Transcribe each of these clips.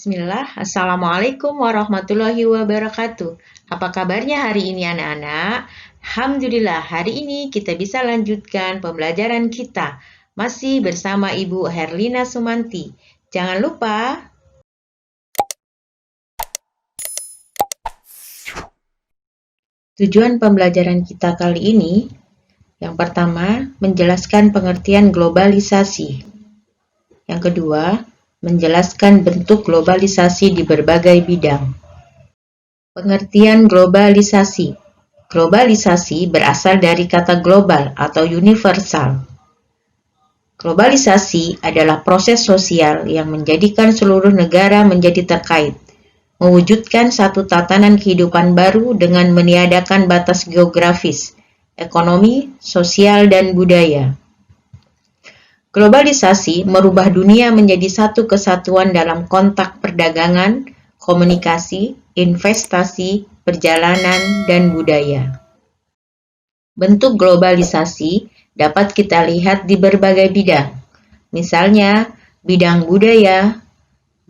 Bismillah, Assalamualaikum warahmatullahi wabarakatuh. Apa kabarnya hari ini anak-anak? Alhamdulillah, hari ini kita bisa lanjutkan pembelajaran kita. Masih bersama Ibu Herlina Sumanti. Jangan lupa tujuan pembelajaran kita kali ini. Yang pertama, menjelaskan pengertian globalisasi. Yang kedua, menjelaskan bentuk globalisasi di berbagai bidang. Pengertian globalisasi. Globalisasi berasal dari kata global atau universal. Globalisasi adalah proses sosial yang menjadikan seluruh negara menjadi terkait, mewujudkan satu tatanan kehidupan baru dengan meniadakan batas geografis, ekonomi, sosial, dan budaya. Globalisasi merubah dunia menjadi satu kesatuan dalam kontak perdagangan, komunikasi, investasi, perjalanan, dan budaya. Bentuk globalisasi dapat kita lihat di berbagai bidang, misalnya bidang budaya,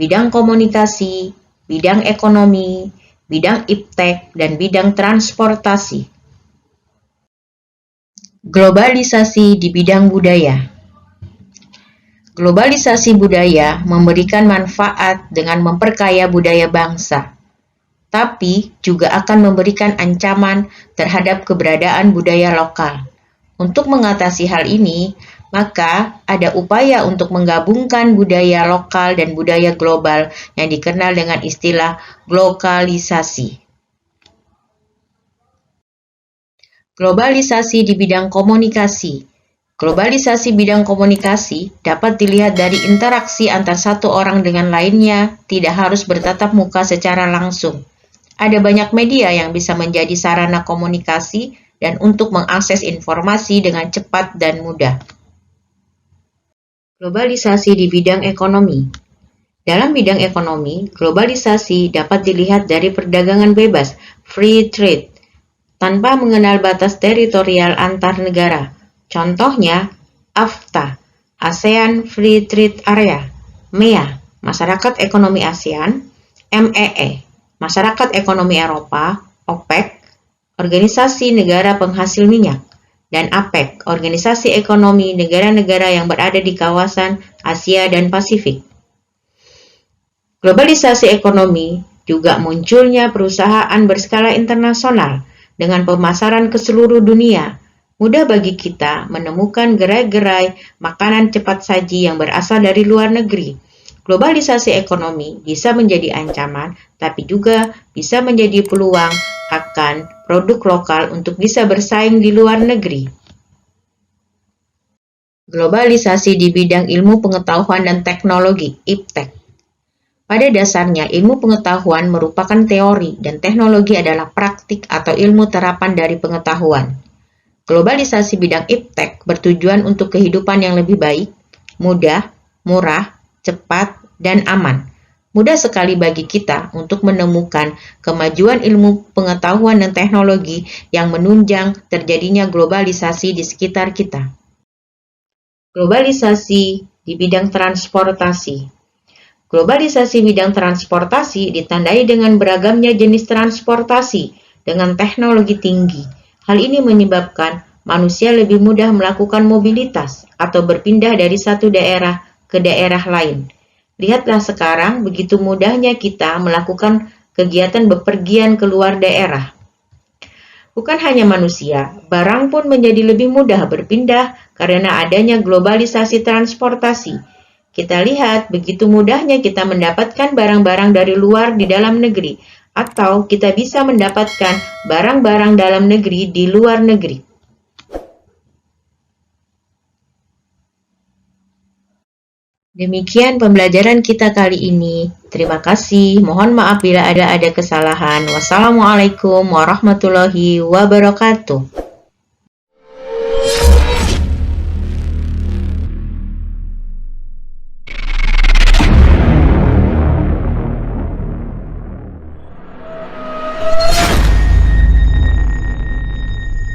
bidang komunikasi, bidang ekonomi, bidang iptek, dan bidang transportasi. Globalisasi di bidang budaya. Globalisasi budaya memberikan manfaat dengan memperkaya budaya bangsa, tapi juga akan memberikan ancaman terhadap keberadaan budaya lokal. Untuk mengatasi hal ini, maka ada upaya untuk menggabungkan budaya lokal dan budaya global yang dikenal dengan istilah globalisasi. Globalisasi di bidang komunikasi. Globalisasi bidang komunikasi dapat dilihat dari interaksi antar satu orang dengan lainnya, tidak harus bertatap muka secara langsung. Ada banyak media yang bisa menjadi sarana komunikasi dan untuk mengakses informasi dengan cepat dan mudah. Globalisasi di bidang ekonomi. Dalam bidang ekonomi, globalisasi dapat dilihat dari perdagangan bebas, free trade, tanpa mengenal batas teritorial antar negara. Contohnya, AFTA, ASEAN Free Trade Area, MEA, Masyarakat Ekonomi ASEAN, MEE, Masyarakat Ekonomi Eropa, OPEC, Organisasi Negara Penghasil Minyak, dan APEC, Organisasi Ekonomi Negara-Negara yang berada di kawasan Asia dan Pasifik. Globalisasi ekonomi juga munculnya perusahaan berskala internasional dengan pemasaran ke seluruh dunia. Mudah bagi kita menemukan gerai-gerai makanan cepat saji yang berasal dari luar negeri. Globalisasi ekonomi bisa menjadi ancaman, tapi juga bisa menjadi peluang akan produk lokal untuk bisa bersaing di luar negeri. Globalisasi di bidang ilmu pengetahuan dan teknologi, IPTEK. Pada dasarnya, ilmu pengetahuan merupakan teori dan teknologi adalah praktik atau ilmu terapan dari pengetahuan. Globalisasi bidang iptek bertujuan untuk kehidupan yang lebih baik, mudah, murah, cepat, dan aman. Mudah sekali bagi kita untuk menemukan kemajuan ilmu pengetahuan dan teknologi yang menunjang terjadinya globalisasi di sekitar kita. Globalisasi di bidang transportasi. Globalisasi bidang transportasi ditandai dengan beragamnya jenis transportasi dengan teknologi tinggi. Hal ini menyebabkan manusia lebih mudah melakukan mobilitas atau berpindah dari satu daerah ke daerah lain. Lihatlah sekarang begitu mudahnya kita melakukan kegiatan bepergian keluar daerah. Bukan hanya manusia, barang pun menjadi lebih mudah berpindah karena adanya globalisasi transportasi. Kita lihat begitu mudahnya kita mendapatkan barang-barang dari luar di dalam negeri, atau kita bisa mendapatkan barang-barang dalam negeri di luar negeri. Demikian pembelajaran kita kali ini. Terima kasih. Mohon maaf bila ada kesalahan. Wassalamualaikum warahmatullahi wabarakatuh.